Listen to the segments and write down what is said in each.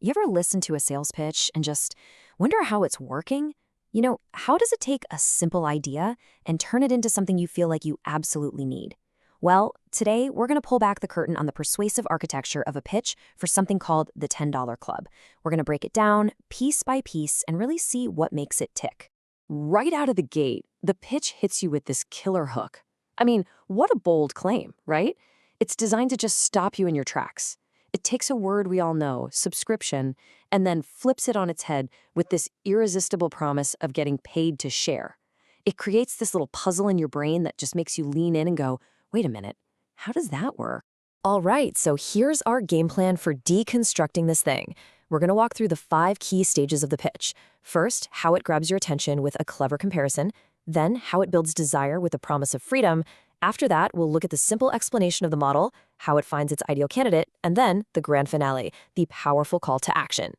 You ever listen to a sales pitch and just wonder how it's working? How does it take a simple idea and turn it into something you feel like you absolutely need? Well, today we're going to pull back the curtain on the persuasive architecture of a pitch for something called the $10 Club. We're going to break it down piece by piece and really see what makes it tick. Right out of the gate, the pitch hits you with this killer hook. I mean, what a bold claim, right? It's designed to just stop you in your tracks. It takes a word we all know, subscription, and then flips it on its head with this irresistible promise of getting paid to share. It creates this little puzzle in your brain that just makes you lean in and go, wait a minute, how does that work? All right, so here's our game plan for deconstructing this thing. We're going to walk through the 5 key stages of the pitch. First, how it grabs your attention with a clever comparison. Then, how it builds desire with a promise of freedom. After that, we'll look at the simple explanation of the model, how it finds its ideal candidate, and then the grand finale, the powerful call to action.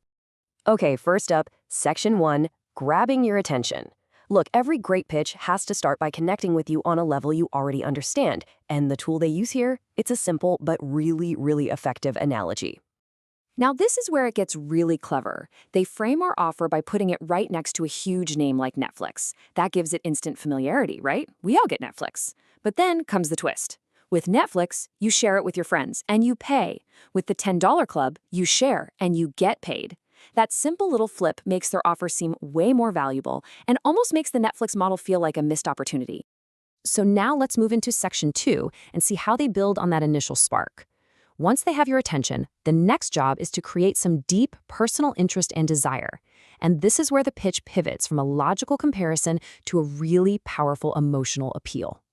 Okay, first up, Section 1, grabbing your attention. Look, every great pitch has to start by connecting with you on a level you already understand, and the tool they use here, it's a simple but really, really effective analogy. Now, this is where it gets really clever. They frame our offer by putting it right next to a huge name like Netflix. That gives it instant familiarity, right? We all get Netflix. But then comes the twist. With Netflix, you share it with your friends, and you pay. With the $10 Club, you share, and you get paid. That simple little flip makes their offer seem way more valuable and almost makes the Netflix model feel like a missed opportunity. So now let's move into Section 2 and see how they build on that initial spark. Once they have your attention, the next job is to create some deep personal interest and desire. And this is where the pitch pivots from a logical comparison to a really powerful emotional appeal.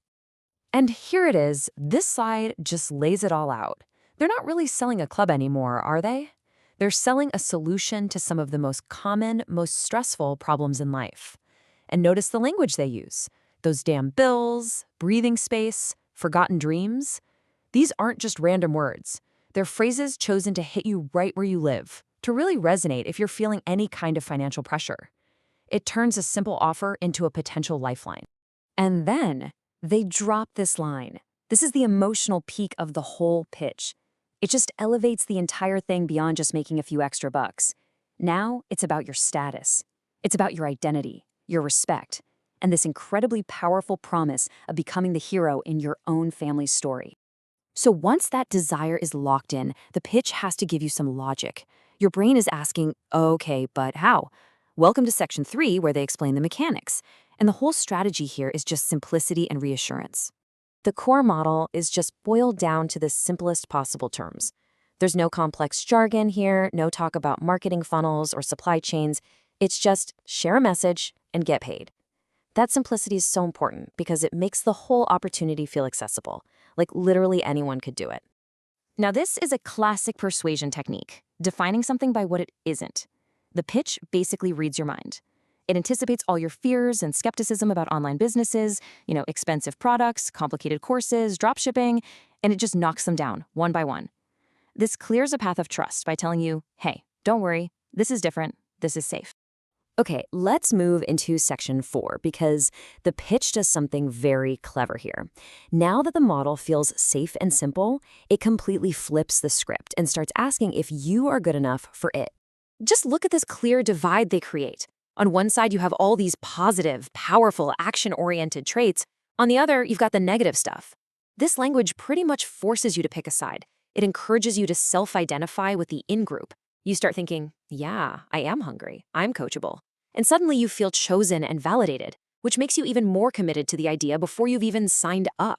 And here it is. This slide just lays it all out. They're not really selling a club anymore, are they? They're selling a solution to some of the most common, most stressful problems in life. And notice the language they use. Those damn bills, breathing space, forgotten dreams. These aren't just random words. They're phrases chosen to hit you right where you live, to really resonate if you're feeling any kind of financial pressure. It turns a simple offer into a potential lifeline. And then they drop this line. This is the emotional peak of the whole pitch. It just elevates the entire thing beyond just making a few extra bucks. Now it's about your status. It's about your identity, your respect, and this incredibly powerful promise of becoming the hero in your own family's story. So once that desire is locked in, the pitch has to give you some logic. Your brain is asking, okay, but how? Welcome to Section 3, where they explain the mechanics. And the whole strategy here is just simplicity and reassurance. The core model is just boiled down to the simplest possible terms. There's no complex jargon here, no talk about marketing funnels or supply chains. It's just share a message and get paid. That simplicity is so important because it makes the whole opportunity feel accessible, like literally anyone could do it. Now, this is a classic persuasion technique, defining something by what it isn't. The pitch basically reads your mind. It anticipates all your fears and skepticism about online businesses, expensive products, complicated courses, dropshipping, and it just knocks them down one by one. This clears a path of trust by telling you, hey, don't worry, this is different, this is safe. Okay, let's move into Section 4 because the pitch does something very clever here. Now that the model feels safe and simple, it completely flips the script and starts asking if you are good enough for it. Just look at this clear divide they create. On one side, you have all these positive, powerful, action-oriented traits. On the other, you've got the negative stuff. This language pretty much forces you to pick a side. It encourages you to self-identify with the in-group. You start thinking, yeah, I am hungry. I'm coachable. And suddenly you feel chosen and validated, which makes you even more committed to the idea before you've even signed up.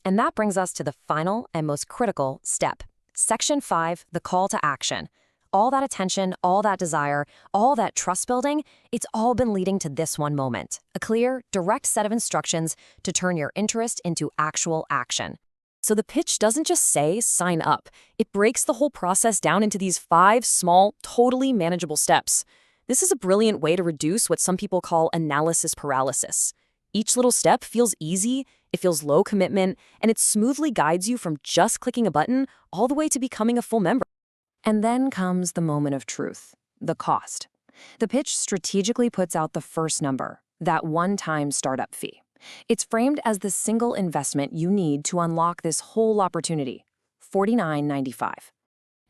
And that brings us to the final and most critical step. Section 5, the call to action. All that attention, all that desire, all that trust building, it's all been leading to this one moment. A clear, direct set of instructions to turn your interest into actual action. So the pitch doesn't just say, sign up. It breaks the whole process down into these 5 small, totally manageable steps. This is a brilliant way to reduce what some people call analysis paralysis. Each little step feels easy, it feels low commitment, and it smoothly guides you from just clicking a button all the way to becoming a full member. And then comes the moment of truth, the cost. The pitch strategically puts out the first number, that one-time startup fee. It's framed as the single investment you need to unlock this whole opportunity, $49.95.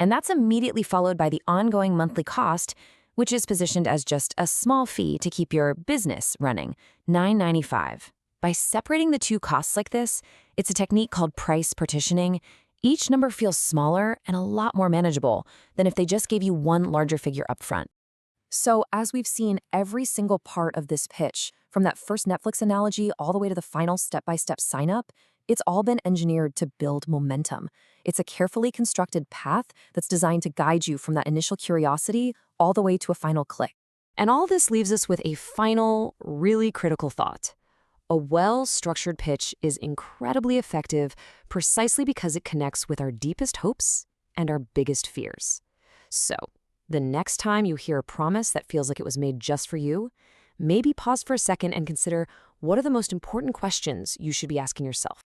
And that's immediately followed by the ongoing monthly cost, which is positioned as just a small fee to keep your business running, $9.95. By separating the two costs like this, it's a technique called price partitioning. Each number feels smaller and a lot more manageable than if they just gave you one larger figure up front. So as we've seen, every single part of this pitch, from that first Netflix analogy all the way to the final step-by-step sign-up, it's all been engineered to build momentum. It's a carefully constructed path that's designed to guide you from that initial curiosity all the way to a final click. And all this leaves us with a final, really critical thought. A well-structured pitch is incredibly effective precisely because it connects with our deepest hopes and our biggest fears. So, the next time you hear a promise that feels like it was made just for you, maybe pause for a second and consider, what are the most important questions you should be asking yourself?